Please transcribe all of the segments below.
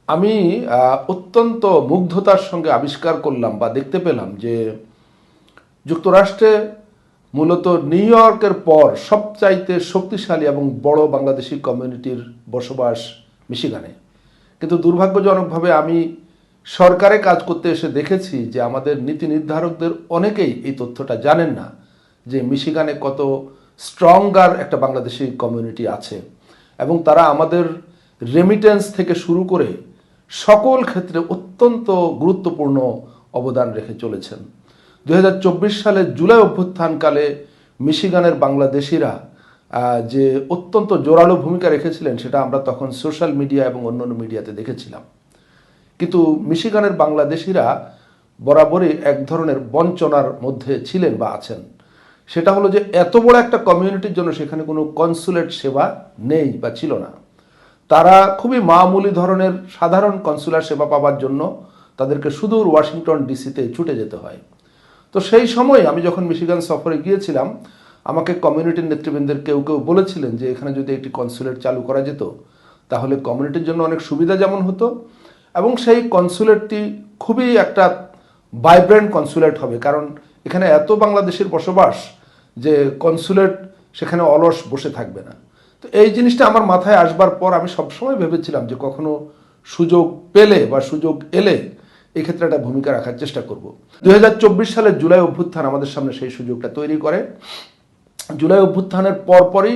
আমি অত্যন্ত মুগ্ধতার সঙ্গে আবিষ্কার করলাম বা দেখতে পেলাম যে যুক্তরাষ্ট্রে মূলত নিউ ইয়র্কের পর সবচাইতে শক্তিশালী এবং বড় বাংলাদেশি কমিউনিটির বসবাস মিশিগানে। কিন্তু দুর্ভাগ্যজনকভাবে আমি সরকারে কাজ করতে এসে দেখেছি যে আমাদের নীতি নির্ধারকদের অনেকেই এই তথ্যটা জানেন না যে মিশিগানে কত স্ট্রঙ্গার একটা বাংলাদেশি কমিউনিটি আছে এবং তারা আমাদের রেমিটেন্স থেকে শুরু করে সকল ক্ষেত্রে অত্যন্ত গুরুত্বপূর্ণ অবদান রেখে চলেছেন। 2024 সালের জুলাই অভ্যুত্থানকালে মিশিগানের বাংলাদেশিরা যে অত্যন্ত জোরালো ভূমিকা রেখেছিলেন সেটা আমরা তখন সোশ্যাল মিডিয়া এবং অন্যান্য মিডিয়াতে দেখেছিলাম। কিন্তু মিশিগানের বাংলাদেশিরা বরাবরই এক ধরনের বঞ্চনার মধ্যে ছিলেন বা আছেন। সেটা হলো যে এত বড় একটা কমিউনিটির জন্য সেখানে কোনো কনসুলেট সেবা নেই বা ছিল না। তারা খুবই মামুলি ধরনের সাধারণ কনসুলার সেবা পাওয়ার জন্য তাদেরকে সুদূর ওয়াশিংটন ডিসিতে ছুটে যেতে হয়। তো সেই সময় আমি যখন মিশিগান সফরে গিয়েছিলাম, আমাকে কমিউনিটির নেতৃবৃন্দের কেউ কেউ বলেছিলেন যে এখানে যদি একটি কনসুলেট চালু করা যেত তাহলে কমিউনিটির জন্য অনেক সুবিধা যেমন হতো এবং সেই কনসুলেটটি খুবই একটা ভাইব্রেন্ট কনসুলেট হবে, কারণ এখানে এত বাংলাদেশের বসবাস যে কনসুলেট সেখানে অলস বসে থাকবে না। তো এই জিনিসটা আমার মাথায় আসবার পর আমি সবসময় ভেবেছিলাম যে কখনো সুযোগ পেলে বা সুযোগ এলে এই ক্ষেত্রে একটা ভূমিকা রাখার চেষ্টা করব। 2024 সালের জুলাই অভ্যুত্থান আমাদের সামনে সেই সুযোগটা তৈরি করে। জুলাই অভ্যুত্থানের পরপরই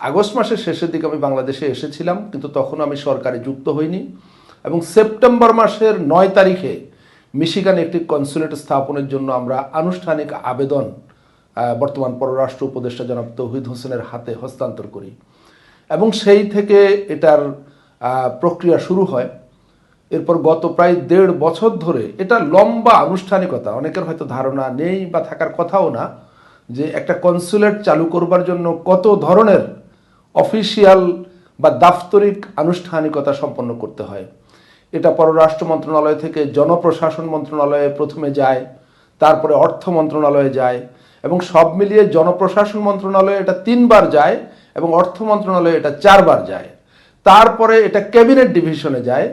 আগস্ট মাসের শেষের দিকে আমি বাংলাদেশে এসেছিলাম, কিন্তু তখন আমি সরকারে যুক্ত হইনি এবং সেপ্টেম্বর মাসের 9 তারিখে মিশিগানে একটি কনসুলেট স্থাপনের জন্য আমরা আনুষ্ঠানিক আবেদন বর্তমান পররাষ্ট্র উপদেষ্টা জনাব তৌহিদ হোসেনের হাতে হস্তান্তর করি এবং সেই থেকে এটার প্রক্রিয়া শুরু হয়। এরপর গত প্রায় 1.5 বছর ধরে এটা লম্বা আনুষ্ঠানিকতা, অনেকের হয়তো ধারণা নেই বা থাকার কথাও না যে একটা কনসুলেট চালু করবার জন্য কত ধরনের অফিসিয়াল বা দাপ্তরিক আনুষ্ঠানিকতা সম্পন্ন করতে হয়। এটা পররাষ্ট্র মন্ত্রণালয় থেকে জনপ্রশাসন মন্ত্রণালয়ে প্রথমে যায়, তারপরে অর্থ মন্ত্রণালয়ে যায় এবং সব মিলিয়ে জনপ্রশাসন মন্ত্রণালয়ে এটা 3 বার যায় এবং অর্থ মন্ত্রণালয়ে এটা 4 বার যায়। তারপরে এটা ক্যাবিনেট ডিভিশনে যায়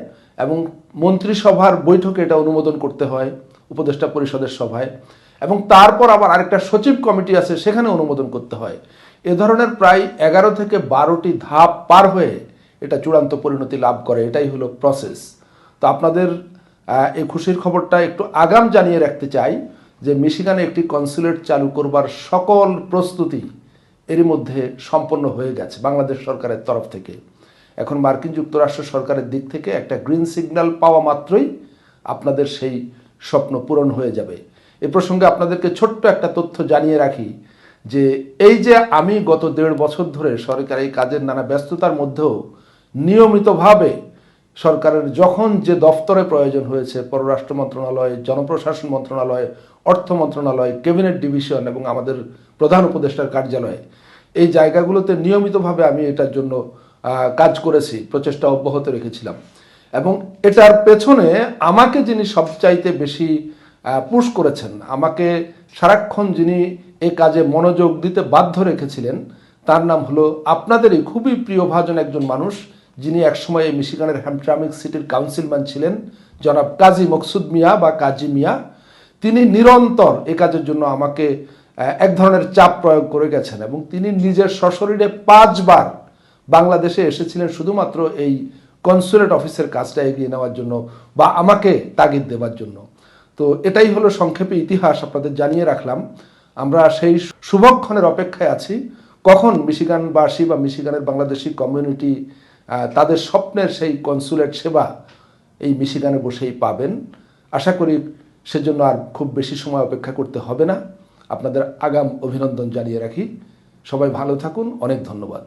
এবং মন্ত্রিসভার বৈঠকে এটা অনুমোদন করতে হয় উপদেষ্টা পরিষদের সভায় এবং তারপর আবার আরেকটা সচিব কমিটি আছে সেখানে অনুমোদন করতে হয়। এ ধরনের প্রায় 11 থেকে 12টি ধাপ পার হয়ে এটা চূড়ান্ত পরিণতি লাভ করে। এটাই হলো প্রসেস। তো আপনাদের এই খুশির খবরটা একটু আগাম জানিয়ে রাখতে চাই যে মিশিগানে একটি কনসুলেট চালু করবার সকল প্রস্তুতি এরই মধ্যে সম্পন্ন হয়ে গেছে বাংলাদেশ সরকারের তরফ থেকে। এখন মার্কিন যুক্তরাষ্ট্র সরকারের দিক থেকে একটা গ্রিন সিগন্যাল পাওয়া মাত্রই আপনাদের সেই স্বপ্ন পূরণ হয়ে যাবে। এ প্রসঙ্গে আপনাদেরকে ছোট্ট একটা তথ্য জানিয়ে রাখি যে এই যে আমি গত 1.5 বছর ধরে সরকারি কাজের নানা ব্যস্ততার মধ্যেও নিয়মিতভাবে সরকারের যখন যে দফতরে প্রয়োজন হয়েছে, পররাষ্ট্র মন্ত্রণালয়, জনপ্রশাসন মন্ত্রণালয়, অর্থ মন্ত্রণালয়, ক্যাবিনেট ডিভিশন এবং আমাদের প্রধান উপদেষ্টার কার্যালয়, এই জায়গাগুলোতে নিয়মিতভাবে আমি এটার জন্য কাজ করেছি, প্রচেষ্টা অব্যাহত রেখেছিলাম এবং এটার পেছনে আমাকে যিনি সবচাইতে বেশি পুশ করেছেন, আমাকে সারাক্ষণ যিনি এই কাজে মনোযোগ দিতে বাধ্য রেখেছিলেন, তার নাম হলো আপনাদেরই খুবই প্রিয়ভাজন একজন মানুষ, যিনি একসময় এই মিশিগানের হ্যামট্রামিক সিটির কাউন্সিলম্যান ছিলেন, জনাব কাজী মকসুদ মিয়া বা কাজী মিয়া। তিনি নিরন্তর এ কাজের জন্য আমাকে এক ধরনের চাপ প্রয়োগ করে গেছেন এবং তিনি নিজের সশরীরে 5 বার বাংলাদেশে এসেছিলেন শুধুমাত্র এই কনসুলেট অফিসের কাজটা এগিয়ে নেওয়ার জন্য বা আমাকে তাগিদ দেওয়ার জন্য। তো এটাই হলো সংক্ষেপে ইতিহাস, আপনাদের জানিয়ে রাখলাম। আমরা সেই শুভক্ষণের অপেক্ষায় আছি কখন মিশিগানবাসী বা মিশিগানের বাংলাদেশি কমিউনিটি তাদের স্বপ্নের সেই কনসুলেট সেবা এই মিশিগানে বসেই পাবেন। আশা করি সেজন্য আর খুব বেশি সময় অপেক্ষা করতে হবে না। আপনাদের আগাম অভিনন্দন জানিয়ে রাখি। সবাই ভালো থাকুন, অনেক ধন্যবাদ।